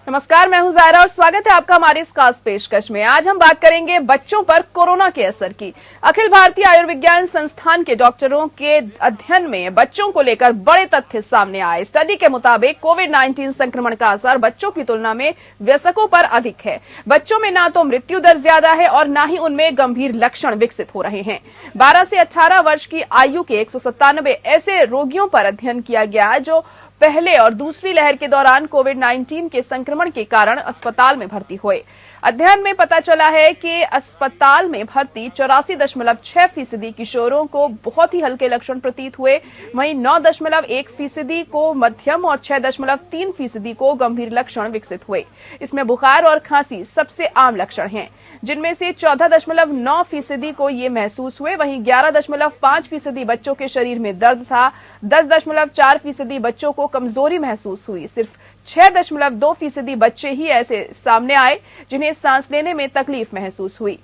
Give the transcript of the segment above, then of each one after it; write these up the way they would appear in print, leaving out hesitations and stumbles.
नमस्कार, मैं हूं जायरा और स्वागत है आपका हमारी इस खास पेशकश में। आज हम बात करेंगे बच्चों पर कोरोना के असर की। अखिल भारतीय आयुर्विज्ञान संस्थान के डॉक्टरों के अध्ययन में बच्चों को लेकर बड़े तथ्य सामने आए। स्टडी के मुताबिक कोविड-19 संक्रमण का असर बच्चों की तुलना में वयस्कों पर अधिक है। बच्चों में ना तो मृत्यु दर ज्यादा है और ना ही उनमें गंभीर लक्षण विकसित हो रहे हैं। 12 से 18 वर्ष की आयु के 197 ऐसे रोगियों पर अध्ययन किया गया जो पहले और दूसरी लहर के दौरान कोविड-19 के संक्रमण के कारण अस्पताल में भर्ती हुए। अध्ययन में पता चला है कि अस्पताल में भर्ती 84.6% किशोरों को बहुत ही हल्के लक्षण प्रतीत हुए, वहीं 9.1% को मध्यम और 6.3% को गंभीर लक्षण विकसित हुए। इसमें बुखार और खांसी सबसे आम लक्षण हैं, जिनमें से 14.9% को ये महसूस हुए। वहीं 11.5% बच्चों के शरीर में दर्द था, 10.4% बच्चों को कमजोरी महसूस हुई। सिर्फ 6.2% बच्चे ही ऐसे सामने आए जिन्हें सांस लेने में तकलीफ महसूस हुई,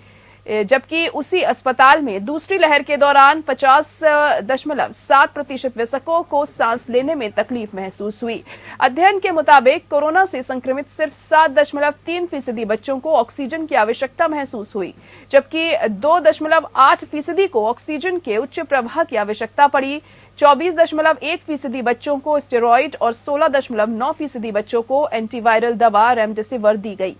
जबकि उसी अस्पताल में दूसरी लहर के दौरान 50.7% वयस्कों को सांस लेने में तकलीफ महसूस हुई। अध्ययन के मुताबिक कोरोना से संक्रमित सिर्फ 7.3% बच्चों को ऑक्सीजन की आवश्यकता महसूस हुई, जबकि 2.8% को ऑक्सीजन के उच्च प्रवाह की आवश्यकता पड़ी। 24.1% बच्चों को स्टेरॉइड और 16.9% बच्चों को एंटीवायरल दवा रेमडेसिविर दी गई।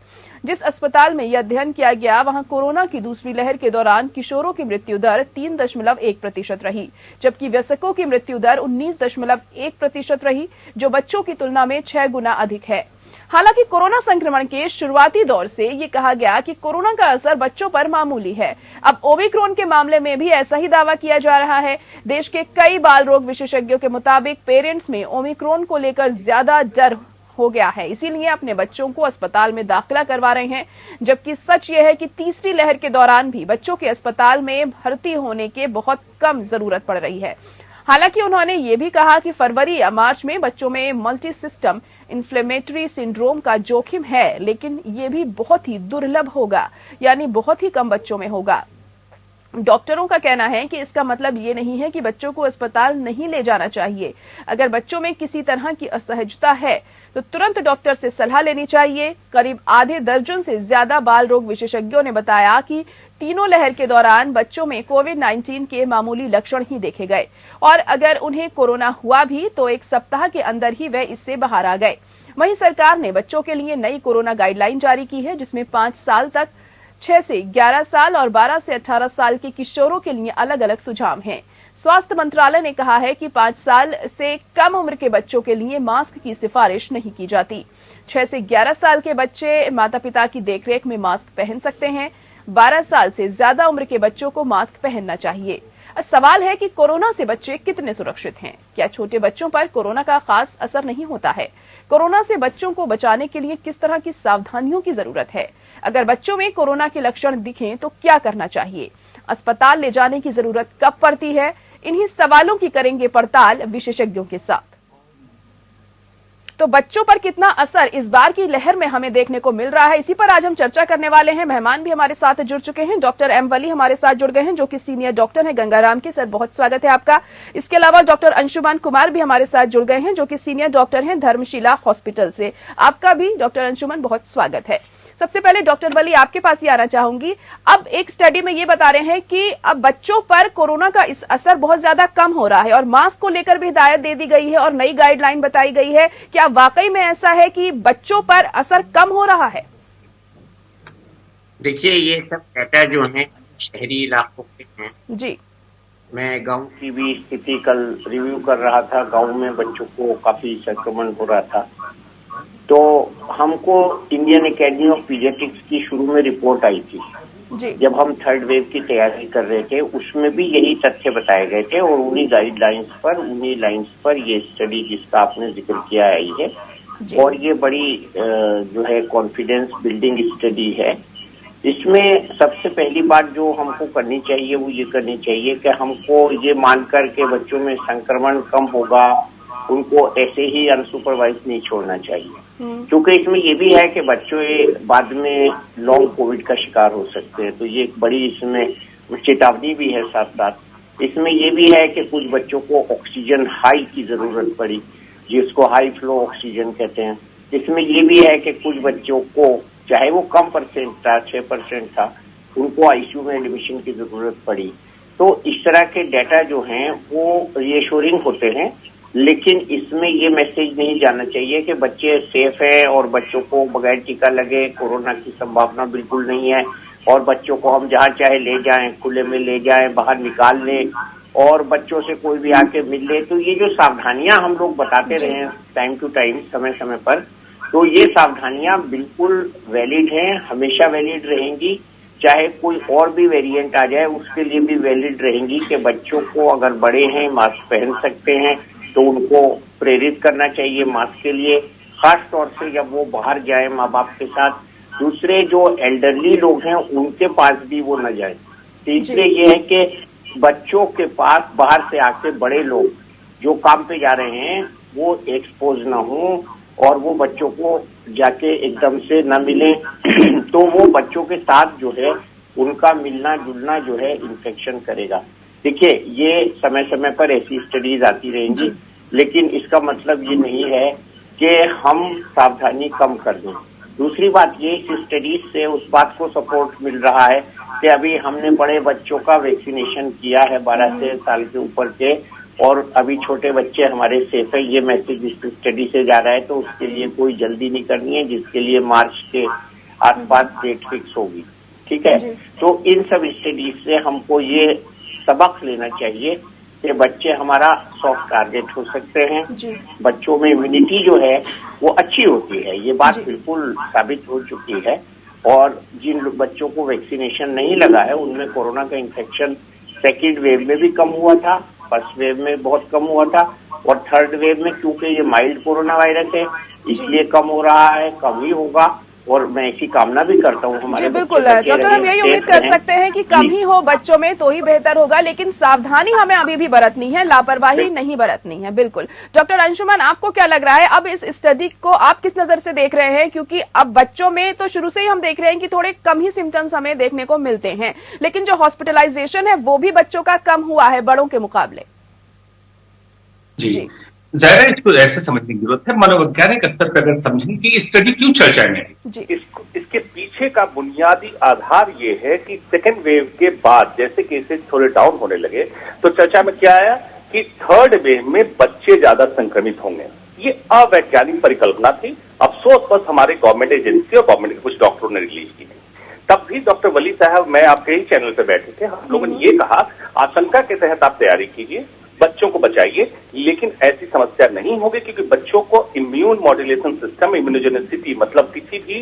जिस अस्पताल में यह अध्ययन किया गया, वहां कोरोना की दूसरी लहर के दौरान किशोरों की मृत्यु दर 3.1% रही, जबकि वयस्कों की मृत्यु दर 19.1% रही, जो बच्चों की तुलना में 6 गुना अधिक है। हालांकि कोरोना संक्रमण के शुरुआती दौर से ये कहा गया कि कोरोना का असर बच्चों पर मामूली है। अब ओमिक्रॉन के मामले में भी ऐसा ही दावा किया जा रहा है। देश के कई बाल रोग विशेषज्ञों के मुताबिक पेरेंट्स में ओमिक्रॉन को लेकर ज्यादा डर हो गया है, इसीलिए अपने बच्चों को अस्पताल में दाखिला करवा रहे हैं। जबकि सच यह है कि तीसरी लहर के दौरान भी बच्चों के अस्पताल में भर्ती होने के बहुत कम जरूरत पड़ रही है। हालांकि उन्होंने ये भी कहा कि फरवरी या मार्च में बच्चों में मल्टी सिस्टम इन्फ्लेमेटरी सिंड्रोम का जोखिम है, लेकिन ये भी बहुत ही दुर्लभ होगा, यानी बहुत ही कम बच्चों में होगा। डॉक्टरों का कहना है कि इसका मतलब ये नहीं है कि बच्चों को अस्पताल नहीं ले जाना चाहिए। अगर बच्चों में किसी तरह की असहजता है तो तुरंत डॉक्टर से सलाह लेनी चाहिए। करीब आधे दर्जन से ज्यादा बाल रोग विशेषज्ञों ने बताया कि तीनों लहर के दौरान बच्चों में कोविड-19 के मामूली लक्षण ही देखे गए और अगर उन्हें कोरोना हुआ भी तो 1 सप्ताह के अंदर ही वे इससे बाहर आ गए। वहीं सरकार ने बच्चों के लिए नई कोरोना गाइडलाइन जारी की है, जिसमें 5 साल तक, 6 से 11 साल और 12 से 18 साल के किशोरों के लिए अलग अलग सुझाव हैं। स्वास्थ्य मंत्रालय ने कहा है कि 5 साल से कम उम्र के बच्चों के लिए मास्क की सिफारिश नहीं की जाती। 6 से 11 साल के बच्चे माता पिता की देखरेख में मास्क पहन सकते हैं। 12 साल से ज्यादा उम्र के बच्चों को मास्क पहनना चाहिए। सवाल है कि कोरोना से बच्चे कितने सुरक्षित हैं? क्या छोटे बच्चों पर कोरोना का खास असर नहीं होता है? कोरोना से बच्चों को बचाने के लिए किस तरह की सावधानियों की जरूरत है? अगर बच्चों में कोरोना के लक्षण दिखें तो क्या करना चाहिए? अस्पताल ले जाने की जरूरत कब पड़ती है? इन्हीं सवालों की करेंगे पड़ताल विशेषज्ञों के साथ। तो बच्चों पर कितना असर इस बार की लहर में हमें देखने को मिल रहा है, इसी पर आज हम चर्चा करने वाले हैं। मेहमान भी हमारे साथ जुड़ चुके हैं। डॉक्टर एम वली हमारे साथ जुड़ गए हैं, जो कि सीनियर डॉक्टर हैं गंगाराम के। सर, बहुत स्वागत है आपका। इसके अलावा डॉक्टर अंशुमान कुमार भी हमारे साथ जुड़ गए हैं, जो कि सीनियर डॉक्टर हैं धर्मशिला हॉस्पिटल से। आपका भी डॉक्टर अंशुमान बहुत स्वागत है। सबसे पहले डॉक्टर वली, आपके पास ही आना चाहूंगी। अब एक स्टडी में ये बता रहे हैं कि अब बच्चों पर कोरोना का इस असर बहुत ज्यादा कम हो रहा है और मास्क को लेकर भी हिदायत दे दी गई है और नई गाइडलाइन बताई गई है। क्या वाकई में ऐसा है कि बच्चों पर असर कम हो रहा है? देखिए, ये सब डाटा जो है शहरी इलाकों के हैं जी। मैं गांव की भी स्थिति कल रिव्यू कर रहा था। गांव में बच्चों को काफी संक्रमण हो रहा था, तो हमको इंडियन एकेडमी ऑफ पीडियाट्रिक्स की शुरू में रिपोर्ट आई थी जी। जब हम थर्ड वेव की तैयारी कर रहे थे। उसमें भी यही तथ्य बताए गए थे और उन्हीं गाइडलाइंस पर, उन्हीं लाइंस पर ये स्टडी जिसका आपने जिक्र किया आई है और ये बड़ी जो है कॉन्फिडेंस बिल्डिंग स्टडी है। इसमें सबसे पहली बात जो हमको करनी चाहिए वो ये करनी चाहिए कि हमको ये मानकर के बच्चों में संक्रमण कम होगा, उनको ऐसे ही अनसुपरवाइज नहीं छोड़ना चाहिए, क्योंकि इसमें ये भी है कि बच्चों बाद में लॉन्ग कोविड का शिकार हो सकते हैं। तो ये एक बड़ी इसमें चेतावनी भी है साथ साथ। इसमें ये भी है कि कुछ बच्चों को ऑक्सीजन हाई की जरूरत पड़ी, जिसको हाई फ्लो ऑक्सीजन कहते हैं। इसमें ये भी है कि कुछ बच्चों को, चाहे वो कम परसेंट था, 6% था, उनको आईसीयू में एडमिशन की जरूरत पड़ी। तो इस तरह के डाटा जो हैं वो रीएश्योरिंग होते हैं, लेकिन इसमें ये मैसेज नहीं जाना चाहिए कि बच्चे सेफ है और बच्चों को बगैर टीका लगे कोरोना की संभावना बिल्कुल नहीं है, और बच्चों को हम जहाँ चाहे ले जाएं, खुले में ले जाएं, बाहर निकाल लें और बच्चों से कोई भी आके मिल ले। तो ये जो सावधानियां हम लोग बताते रहे हैं टाइम टू टाइम, समय समय पर, तो ये सावधानियां बिल्कुल वैलिड हैं, हमेशा वैलिड रहेंगी। चाहे कोई और भी वेरिएंट आ जाए उसके लिए भी वैलिड रहेंगी कि बच्चों को, अगर बड़े हैं मास्क पहन सकते हैं तो उनको प्रेरित करना चाहिए मास्क के लिए, खास तौर से जब वो बाहर जाए माँ बाप के साथ। दूसरे जो एल्डरली लोग हैं उनके पास भी वो न जाए। तीसरे ये है कि बच्चों के पास बाहर से आके बड़े लोग जो काम पे जा रहे हैं वो एक्सपोज ना हो और वो बच्चों को जाके एकदम से न मिले तो वो बच्चों के साथ जो है उनका मिलना जुलना जो है इन्फेक्शन करेगा। देखिए, ये समय समय पर ऐसी स्टडीज आती रहेंगी, लेकिन इसका मतलब ये नहीं है कि हम सावधानी कम कर दें। दूसरी बात ये, इस स्टडीज से उस बात को सपोर्ट मिल रहा है कि अभी हमने बड़े बच्चों का वैक्सीनेशन किया है 12 से साल के ऊपर के, और अभी छोटे बच्चे हमारे सेफ है, ये मैसेज इस स्टडी से जा रहा है। तो उसके लिए कोई जल्दी नहीं करनी है, जिसके लिए मार्च के आसपास डेट फिक्स होगी, ठीक है। तो इन सब स्टडीज से हमको ये सबक लेना चाहिए कि बच्चे हमारा सॉफ्ट टारगेट हो सकते हैं, बच्चों में इम्यूनिटी जो है वो अच्छी होती है, ये बात बिल्कुल साबित हो चुकी है। और जिन बच्चों को वैक्सीनेशन नहीं लगा है उनमें कोरोना का इन्फेक्शन सेकेंड वेव में भी कम हुआ था, फर्स्ट वेव में बहुत कम हुआ था, और थर्ड वेव में क्योंकि ये माइल्ड कोरोना वायरस है इसलिए कम हो रहा है, कम ही होगा। और मैं ऐसी कामना भी करता हूँ हमारे। जी बिल्कुल डॉक्टर, हम यही उम्मीद कर सकते हैं कि कम ही हो बच्चों में तो ही बेहतर होगा, लेकिन सावधानी हमें अभी भी बरतनी है, लापरवाही नहीं बरतनी है। बिल्कुल डॉक्टर अंशुमन, आपको क्या लग रहा है, अब इस स्टडी को आप किस नजर से देख रहे हैं? क्योंकि अब बच्चों में तो शुरू से ही हम देख रहे हैं कि थोड़े कम ही सिम्टम्स हमें देखने को मिलते हैं, लेकिन जो हॉस्पिटलाइजेशन है वो भी बच्चों का कम हुआ है बड़ों के मुकाबले। जी ज़ाहिर है इसको ऐसे समझने की जरूरत है, मनोवैज्ञानिक स्तर पर अगर समझें कि स्टडी क्यों चर्चा में है। इसके पीछे का बुनियादी आधार ये है कि सेकेंड वेव के बाद जैसे केसेस थोड़े डाउन होने लगे तो चर्चा में क्या आया कि थर्ड वेव में बच्चे ज्यादा संक्रमित होंगे। ये अवैज्ञानिक परिकल्पना थी, अफसोस बस हमारे गवर्नमेंट एजेंसी और गवर्नमेंट के कुछ डॉक्टरों ने रिलीज की थी। तब भी डॉक्टर वली साहब, मैं आपके ही चैनल पे बैठे थे, हम लोगों ने ये कहा आशंका के तहत आप तैयारी कीजिए, बच्चों को बचाइए, लेकिन ऐसी समस्या नहीं होगी क्योंकि बच्चों को इम्यून मॉड्यूलेशन सिस्टम, इम्यूनोजेनिसिटी मतलब किसी भी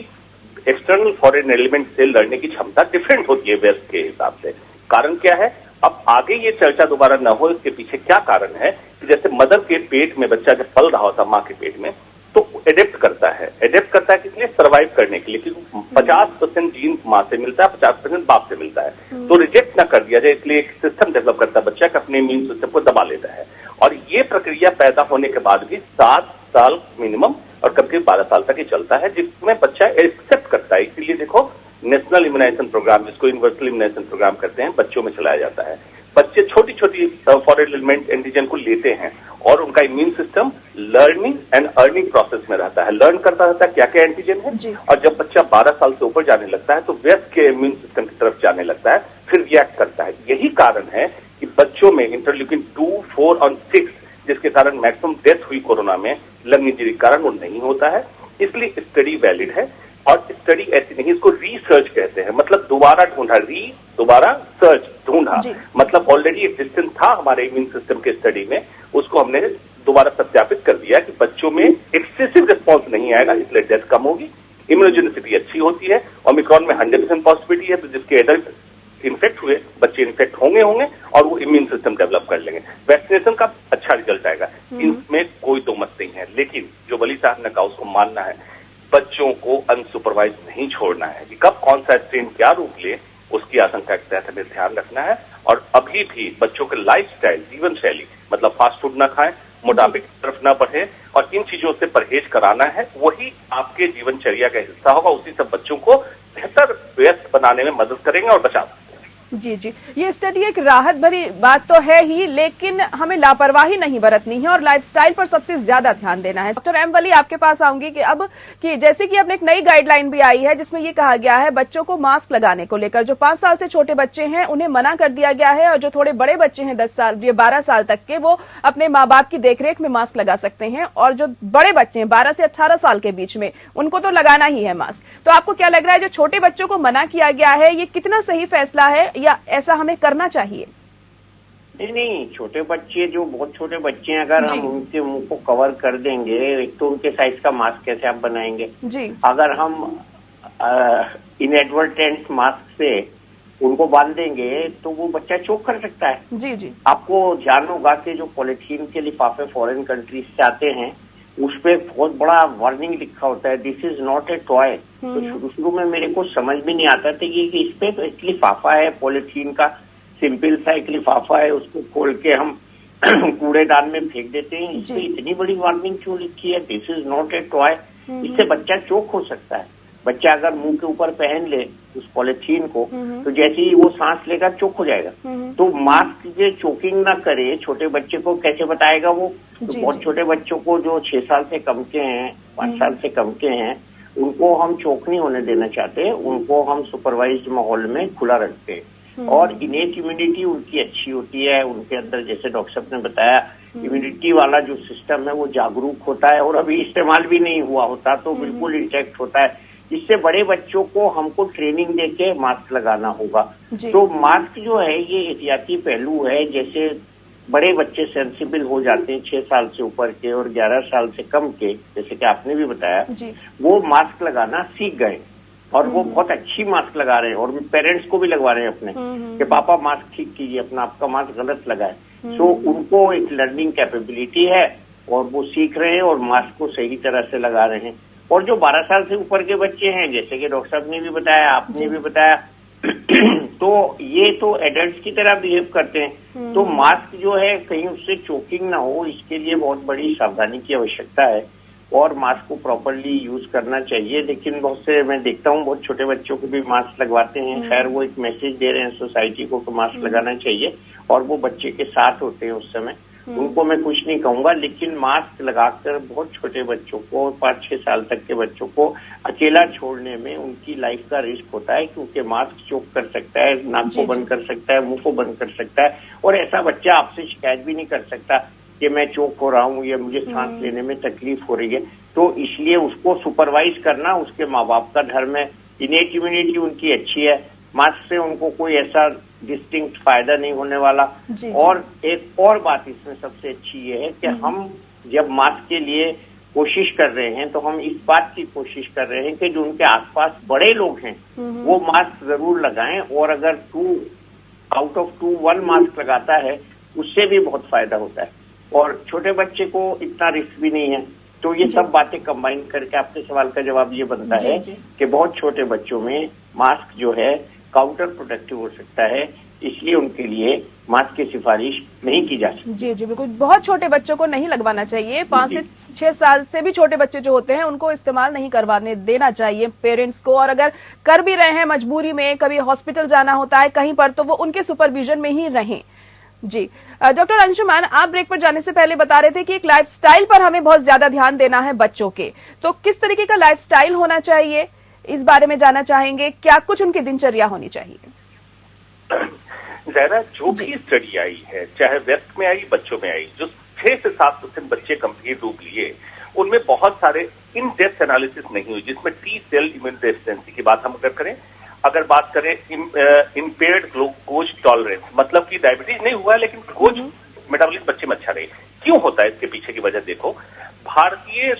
एक्सटर्नल फॉरेन एलिमेंट से लड़ने की क्षमता डिफरेंट होती है वेस्ट के हिसाब से। कारण क्या है, अब आगे ये चर्चा दोबारा न हो, इसके पीछे क्या कारण है कि जैसे मदर के पेट में बच्चा जब पल रहा होता माँ के पेट में तो एडेप्ट करता है किस लिए, सर्वाइव करने के लिए, क्योंकि 50% जीन माँ से मिलता है, 50% बाप से मिलता है। तो रिजेक्ट ना कर दिया जाए इसलिए एक सिस्टम डेवलप करता है बच्चा कि अपने इम्यून सिस्टम को दबा लेता है। और ये प्रक्रिया पैदा होने के बाद भी 7 साल मिनिमम और कभी 12 साल तक ही चलता है, जिसमें बच्चा एक्सेप्ट करता है। इसीलिए देखो नेशनल इम्यूनाइजेशन प्रोग्राम, जिसको यूनिवर्सल इम्यूनाइजेशन प्रोग्राम करते हैं, बच्चों में चलाया जाता है। बच्चे छोटी छोटी फॉरेन एलिमेंट एंटीजन को लेते हैं और उनका immune system learning and earning process में रहता है, लर्न करता रहता है क्या क्या एंटीजन है। और जब बच्चा 12 साल से ऊपर जाने लगता है तो व्यस्क के इम्यून सिस्टम की तरफ जाने लगता है, फिर रिएक्ट करता है। यही कारण है कि बच्चों में इंटरल्यूकिन 2, 4 और 6 जिसके कारण मैक्सिमम डेथ हुई कोरोना में लंग इंजरी के कारण, वो नहीं होता है। इसलिए स्टडी वैलिड है और स्टडी ऐसी नहीं, इसको रिसर्च कहते हैं, मतलब दोबारा ढूंढा, दोबारा सर्च ढूंढा, मतलब ऑलरेडी एग्जिस्टेंस था हमारे इम्यून सिस्टम के स्टडी में, उसको हमने दोबारा सत्यापित कर दिया कि बच्चों में एक्सेसिव रिस्पॉन्स नहीं आएगा, इसलिए डेथ कम होगी, इम्यूनोजेनिसिटी अच्छी होती है। ओमिक्रॉन में 100% पॉसिबिलिटी है, तो जिसके एडल्ट इन्फेक्ट हुए बच्चे इन्फेक्ट होंगे और वो इम्यून सिस्टम डेवलप कर लेंगे। वैक्सीनेशन का अच्छा रिजल्ट आएगा, इसमें कोई दो मत नहीं है। लेकिन जो वली साहब ने कहा उसको मानना है, बच्चों को अनसुपरवाइज नहीं छोड़ना है कि कब कौन सा स्ट्रेन क्या रूप ले, उसकी आशंका के तहत हमें ध्यान रखना है। और अभी भी बच्चों के लाइफस्टाइल, जीवन शैली, मतलब फास्ट फूड ना खाएं, मोटापे की तरफ ना बढ़े और इन चीजों से परहेज कराना है, वही आपके जीवनचर्या का हिस्सा होगा। उसी सब बच्चों को बेहतर व्यस्त बनाने में मदद करेंगे और बचा सकते हैं। जी जी, ये स्टडी एक राहत भरी बात तो है ही, लेकिन हमें लापरवाही नहीं बरतनी है और लाइफस्टाइल पर सबसे ज्यादा ध्यान देना है। डॉक्टर एम वली, आपके पास आऊंगी कि अब कि जैसे कि अब एक नई गाइडलाइन भी आई है जिसमें ये कहा गया है बच्चों को मास्क लगाने को लेकर, जो 5 साल से छोटे बच्चे हैं उन्हें मना कर दिया गया है और जो थोड़े बड़े बच्चे हैं 10 साल या 12 साल तक के, वो अपने माँ बाप की देखरेख में मास्क लगा सकते हैं, और जो बड़े बच्चे हैं 12 से 18 साल के बीच में उनको तो लगाना ही है मास्क। तो आपको क्या लग रहा है जो छोटे बच्चों को मना किया गया है ये कितना सही फैसला है, या ऐसा हमें करना चाहिए? नहीं, छोटे बच्चे जो बहुत छोटे बच्चे हैं, अगर हम उनके मुंह को कवर कर देंगे, एक तो उनके साइज का मास्क कैसे आप बनाएंगे जी। अगर हम इनएडवर्टेंट मास्क से उनको बांध देंगे तो वो बच्चा चोक कर सकता है। जी जी। आपको ध्यान होगा कि जो पॉलिथीन के लिफाफे फॉरेन कंट्रीज से आते हैं उस पे बहुत बड़ा वार्निंग लिखा होता है, this is not a toy. तो शुरू में मेरे को समझ भी नहीं आता था कि इस पे तो एक लिफाफा है पॉलिथीन का, सिंपल सा एक लिफाफा है, उसको खोल के हम कूड़ेदान में फेंक देते हैं। इस पे इतनी बड़ी वार्निंग क्यों लिखी है, this is not a toy? इससे बच्चा चोक हो सकता है। बच्चा अगर मुंह के ऊपर पहन ले उस पॉलिथीन को तो जैसे ही वो सांस लेगा चोक हो जाएगा। तो मास्क जो चोकिंग ना करे, छोटे बच्चे को कैसे बताएगा वो? तो बहुत छोटे बच्चों को जो 6 साल से कम के हैं, 5 साल से कम के हैं, उनको हम चोक नहीं होने देना चाहते, उनको हम सुपरवाइज्ड माहौल में खुला रखते हैं। और इनेट इम्यूनिटी उनकी अच्छी होती है, उनके अंदर जैसे डॉक्टर साहब ने बताया इम्यूनिटी वाला जो सिस्टम है वो जागरूक होता है और अभी इस्तेमाल भी नहीं हुआ होता तो बिल्कुल इंटैक्ट होता है। इससे बड़े बच्चों को हमको ट्रेनिंग देके मास्क लगाना होगा। तो मास्क जो है ये एहतियाती पहलू है, जैसे बड़े बच्चे सेंसिबल हो जाते हैं 6 साल से ऊपर के और 11 साल से कम के, जैसे कि आपने भी बताया, वो मास्क लगाना सीख गए और वो बहुत अच्छी मास्क लगा रहे हैं और पेरेंट्स को भी लगवा रहे हैं अपने कि पापा मास्क ठीक कीजिए अपना, आपका मास्क गलत लगा है। सो उनको एक लर्निंग कैपेबिलिटी है और वो सीख रहे हैं और मास्क को सही तरह से लगा रहे हैं। और जो 12 साल से ऊपर के बच्चे हैं, जैसे कि डॉक्टर साहब ने भी बताया, आपने भी बताया, तो ये तो एडल्ट्स की तरह बिहेव करते हैं। तो मास्क जो है कहीं उससे चोकिंग ना हो, इसके लिए बहुत बड़ी सावधानी की आवश्यकता है और मास्क को प्रॉपरली यूज करना चाहिए। लेकिन बहुत से मैं देखता हूँ बहुत छोटे बच्चों को भी मास्क लगवाते हैं। खैर वो एक मैसेज दे रहे हैं सोसाइटी को कि मास्क लगाना चाहिए और वो बच्चे के साथ होते हैं उस समय, उनको मैं कुछ नहीं कहूंगा। लेकिन मास्क लगाकर बहुत छोटे बच्चों को, 5-6 साल तक के बच्चों को अकेला छोड़ने में उनकी लाइफ का रिस्क होता है, क्योंकि मास्क चोक कर सकता है, नाक को बंद कर सकता है, मुंह को बंद कर सकता है और ऐसा बच्चा आपसे शिकायत भी नहीं कर सकता कि मैं चोक हो रहा हूँ या मुझे सांस लेने में तकलीफ हो रही है। तो इसलिए उसको सुपरवाइज करना उसके माँ बाप का धर्म है। इनेट इम्यूनिटी उनकी अच्छी है, मास्क से उनको कोई ऐसा डिस्टिंक्ट फायदा नहीं होने वाला। और एक और बात इसमें सबसे अच्छी ये है कि हम जब मास्क के लिए कोशिश कर रहे हैं तो हम इस बात की कोशिश कर रहे हैं कि जो उनके आसपास बड़े लोग हैं वो मास्क जरूर लगाएं, और अगर 2 आउट ऑफ 2 1 मास्क लगाता है उससे भी बहुत फायदा होता है और छोटे बच्चे को इतना रिस्क भी नहीं है। तो ये सब बातें कंबाइन करके आपके सवाल का जवाब ये बनता है कि बहुत छोटे बच्चों में मास्क जो है काउंटर प्रोडक्टिव हो सकता है, इसलिए उनके लिए मास्क की सिफारिश नहीं की जा सकती। जी जी बिल्कुल, बहुत छोटे बच्चों को नहीं लगवाना चाहिए। 5 से 6 साल से भी छोटे बच्चे जो होते हैं उनको इस्तेमाल नहीं करवाने देना चाहिए पेरेंट्स को, और अगर कर भी रहे हैं मजबूरी में, कभी हॉस्पिटल जाना होता है कहीं पर, तो वो उनके सुपरविजन में ही रहें। जी डॉक्टर अंशुमान, आप ब्रेक पर जाने से पहले बता रहे थे कि एक लाइफस्टाइल पर हमें बहुत ज्यादा ध्यान देना है बच्चों के, तो किस तरीके का लाइफस्टाइल होना चाहिए इस बारे में जानना चाहेंगे, क्या कुछ उनकी दिनचर्या होनी चाहिए? जरा जो भी स्टडी आई है, चाहे वेस्ट में आई बच्चों में आई, जो 6 से 7% बच्चे गंभीर रूप लिए, उनमें बहुत सारे इन डेप्थ एनालिसिस नहीं हुई, जिसमें टी सेल इम्यून रेजिस्टेंसी की बात हम अगर बात करें इम्पेयर्ड ग्लूकोज टॉलरेंस, मतलब कि डायबिटीज नहीं हुआ है लेकिन ग्लूकोज मेटाबॉलिज्म बच्चे में अच्छा रहे। क्यों होता है इसके पीछे की वजह देखो,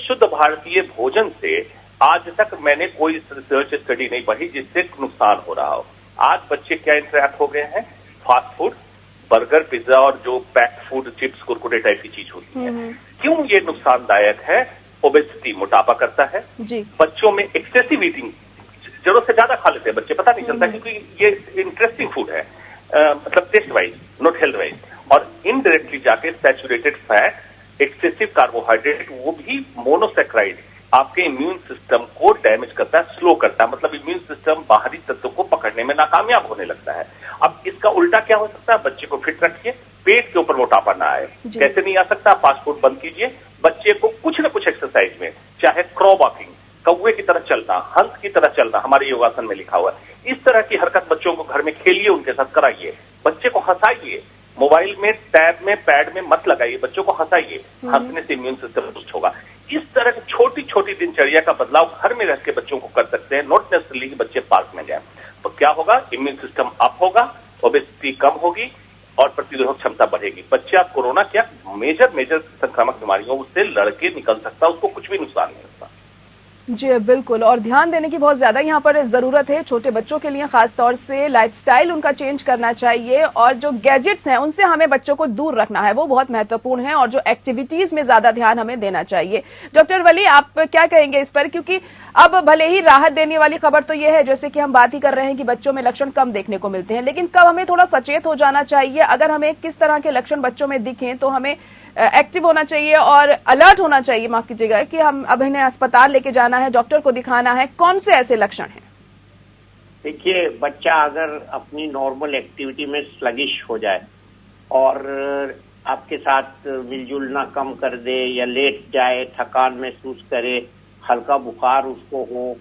शुद्ध भारतीय भोजन से आज तक मैंने कोई रिसर्च स्टडी नहीं पढ़ी जिससे नुकसान हो रहा हो। आज बच्चे क्या इंटरेक्ट हो गए हैं, फास्ट फूड, बर्गर, पिज्जा और जो packed food, chips, Kurkure type की चीज होती है। क्यों ये नुकसानदायक है? ओबेसिटी, मोटापा करता है बच्चों में, एक्सेसिव ईटिंग, जरूरत से ज्यादा खा लेते हैं बच्चे, पता नहीं चलता क्योंकि ये इंटरेस्टिंग फूड है, मतलब taste wise not health wise, और इनडायरेक्टली जाके सैचुरेटेड फैट, एक्सेसिव कार्बोहाइड्रेट, वो भी मोनोसैकेराइड, आपके इम्यून सिस्टम को डैमेज करता है, स्लो करता है, मतलब इम्यून सिस्टम बाहरी तत्वों को पकड़ने में नाकामयाब होने लगता है। अब इसका उल्टा क्या हो सकता है? बच्चे को फिट रखिए, पेट के ऊपर मोटापा ना आए। कैसे नहीं आ सकता? फास्ट फूड बंद कीजिए, बच्चे को कुछ न कुछ एक्सरसाइज में, चाहे क्रॉ वॉकिंग, कौवे की तरह चलना, हंस की तरह चलना, हमारे योगासन में लिखा हुआ है, इस तरह की हरकत बच्चों को घर में खेलिए, उनके साथ कराइए, बच्चे को हंसाइए, मोबाइल में, टैब में, पैड में मत लगाइए, बच्चों को हंसाइए, हंसने से इम्यून सिस्टम बूस्ट होगा। इस तरह की छोटी छोटी दिनचर्या का बदलाव घर में रह के बच्चों को कर सकते हैं, नॉट नेसेसरली कि बच्चे पार्क में जाएं। तो क्या होगा? इम्यून सिस्टम अप होगा, ओबेसिटी कम होगी और प्रतिरोधक क्षमता बढ़ेगी। बच्चा कोरोना क्या मेजर संक्रामक बीमारियों से लड़के निकल सकता है, उसको कुछ भी नुकसान नहीं होता। जी बिल्कुल, और ध्यान देने की बहुत ज्यादा यहाँ पर जरूरत है छोटे बच्चों के लिए, खास तौर से लाइफस्टाइल उनका चेंज करना चाहिए और जो गैजेट्स हैं उनसे हमें बच्चों को दूर रखना है, वो बहुत महत्वपूर्ण है, और जो एक्टिविटीज में ज्यादा ध्यान हमें देना चाहिए। डॉक्टर वली, आप क्या कहेंगे इस पर? क्योंकि अब भले ही राहत देने वाली खबर तो ये है, जैसे कि हम बात ही कर रहे हैं कि बच्चों में लक्षण कम देखने को मिलते हैं, लेकिन कब हमें थोड़ा सचेत हो जाना चाहिए? अगर हमें किस तरह के लक्षण बच्चों में दिखें तो हमें एक्टिव होना चाहिए और अलर्ट होना चाहिए, माफ कीजिएगा, कि हम अब इन्हें अस्पताल लेके जाना है, डॉक्टर को दिखाना है। कौन से ऐसे लक्षण हैं? देखिए, बच्चा अगर अपनी नॉर्मल एक्टिविटी में स्लगिश हो जाए और आपके साथ मिलजुलना कम कर दे या लेट जाए, थकान महसूस करे, हल्का बुखार उसको हो,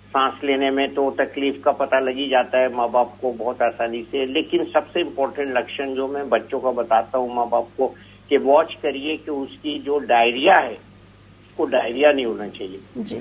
सांस लेने में तो तकलीफ का पता लग ही जाता है माँ बाप को बहुत आसानी से। लेकिन सबसे इम्पोर्टेंट लक्षण जो मैं बच्चों को बताता हूँ माँ बाप को, कि वॉच करिए कि उसकी जो डायरिया है, उसको डायरिया नहीं होना चाहिए जी।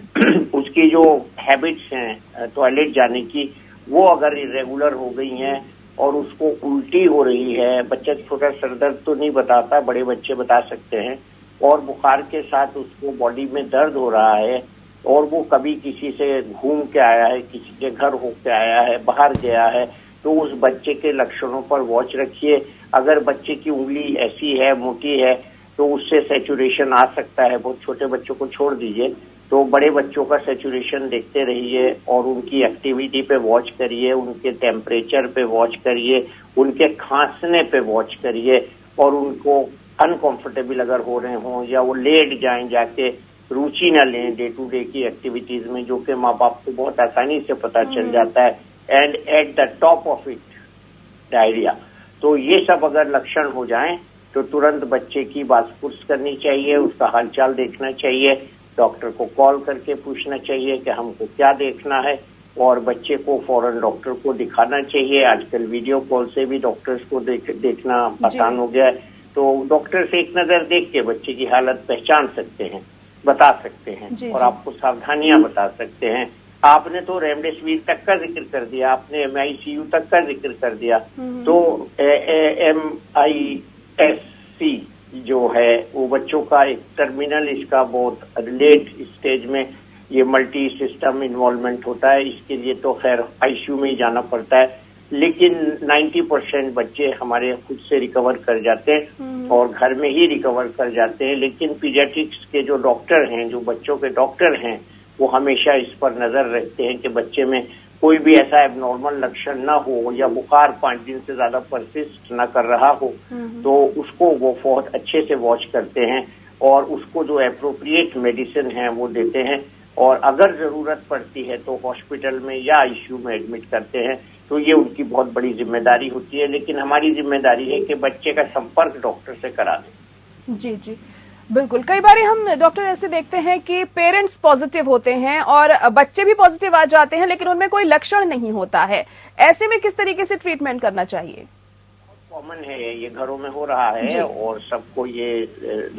उसकी जो हैबिट्स हैं टॉयलेट जाने की, वो अगर इरेगुलर हो गई हैं और उसको उल्टी हो रही है, बच्चा छोटा सरदर्द तो नहीं बताता, बड़े बच्चे बता सकते हैं, और बुखार के साथ उसको बॉडी में दर्द हो रहा है और वो कभी किसी से घूम के आया है, किसी के घर होके आया है, बाहर गया है, तो उस बच्चे के लक्षणों पर वॉच रखिए। अगर बच्चे की उंगली ऐसी है, मोटी है, तो उससे सैचुरेशन आ सकता है। बहुत छोटे बच्चों को छोड़ दीजिए, तो बड़े बच्चों का सैचुरेशन देखते रहिए और उनकी एक्टिविटी पे वॉच करिए, उनके टेम्परेचर पे वॉच करिए, उनके खांसने पे वॉच करिए, और उनको अनकंफर्टेबल अगर हो रहे हों या वो लेट जाएं, जाके रुचि न लें डे टू डे की एक्टिविटीज में, जो कि माँ बाप को बहुत आसानी से पता चल जाता है। And at the top of it diarrhoea. तो ये सब अगर लक्षण हो जाएं तो तुरंत बच्चे की बासपुर्स करनी चाहिए, उसका हालचाल देखना चाहिए, डॉक्टर को कॉल करके पूछना चाहिए कि हमको क्या देखना है, और बच्चे को फौरन डॉक्टर को दिखाना चाहिए। आजकल वीडियो कॉल से भी डॉक्टर्स को देखना आसान हो गया है, तो डॉक्टर से एक नजर देख के बच्चे की हालत पहचान सकते हैं, बता सकते हैं और आपको सावधानियां बता सकते हैं। आपने तो रेमडेसिविर तक का जिक्र कर दिया, आपने MICU तक का जिक्र कर दिया, तो MISC जो है वो बच्चों का एक टर्मिनल, इसका बहुत लेट स्टेज में ये मल्टी सिस्टम इन्वॉल्वमेंट होता है, इसके लिए तो खैर ICU में ही जाना पड़ता है। लेकिन 90% बच्चे हमारे खुद से रिकवर कर जाते हैं और घर में ही रिकवर कर जाते हैं। लेकिन पीडियाट्रिक्स के जो डॉक्टर हैं, जो बच्चों के डॉक्टर हैं, वो हमेशा इस पर नजर रखते हैं कि बच्चे में कोई भी ऐसा एबनॉर्मल लक्षण ना हो या बुखार 5 दिन से ज्यादा परसिस्ट ना कर रहा हो, तो उसको वो बहुत अच्छे से वॉच करते हैं और उसको जो एप्रोप्रिएट मेडिसिन है वो देते हैं, और अगर जरूरत पड़ती है तो हॉस्पिटल में या ICU में एडमिट करते हैं। तो ये उनकी बहुत बड़ी जिम्मेदारी होती है, लेकिन हमारी जिम्मेदारी है कि बच्चे का संपर्क डॉक्टर से करा दें। जी जी बिल्कुल। कई बार हम डॉक्टर ऐसे देखते हैं कि पेरेंट्स पॉजिटिव होते हैं और बच्चे भी पॉजिटिव आ जाते हैं, लेकिन उनमें कोई लक्षण नहीं होता है। ऐसे में किस तरीके से ट्रीटमेंट करना चाहिए? कॉमन है, ये घरों में हो रहा है और सबको ये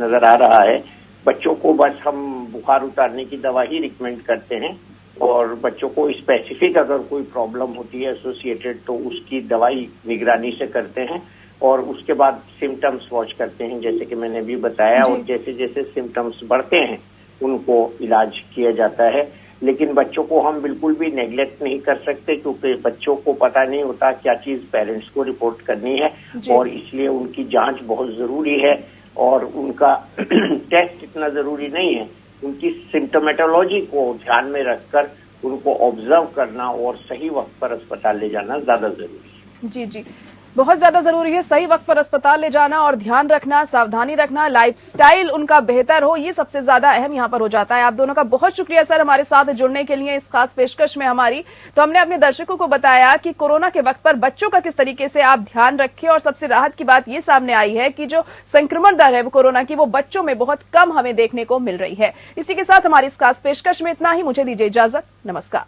नजर आ रहा है। बच्चों को बस हम बुखार उतारने की दवा ही रिकमेंड करते हैं, और बच्चों को स्पेसिफिक अगर कोई प्रॉब्लम होती है एसोसिएटेड, तो उसकी दवाई निगरानी से करते हैं और उसके बाद सिम्टम्स वॉच करते हैं, जैसे कि मैंने भी बताया, और जैसे जैसे सिम्टम्स बढ़ते हैं उनको इलाज किया जाता है। लेकिन बच्चों को हम बिल्कुल भी नेग्लेक्ट नहीं कर सकते, क्योंकि बच्चों को पता नहीं होता क्या चीज पेरेंट्स को रिपोर्ट करनी है, और इसलिए उनकी जांच बहुत जरूरी है। और उनका टेस्ट इतना जरूरी नहीं है, उनकी सिम्टोमेटोलॉजी को ध्यान में रखकर उनको ऑब्जर्व करना और सही वक्त पर अस्पताल ले जाना ज्यादा जरूरी है। जी जी बहुत ज्यादा जरूरी है सही वक्त पर अस्पताल ले जाना और ध्यान रखना, सावधानी रखना, लाइफस्टाइल उनका बेहतर हो, ये सबसे ज्यादा अहम यहां पर हो जाता है। आप दोनों का बहुत शुक्रिया सर हमारे साथ जुड़ने के लिए इस खास पेशकश में हमारी। तो हमने अपने दर्शकों को बताया कि कोरोना के वक्त पर बच्चों का किस तरीके से आप ध्यान रखें, और सबसे राहत की बात ये सामने आई है कि जो संक्रमण दर है वो कोरोना की, वो बच्चों में बहुत कम हमें देखने को मिल रही है। इसी के साथ हमारी इस खास पेशकश में इतना ही। मुझे दीजिए इजाजत, नमस्कार।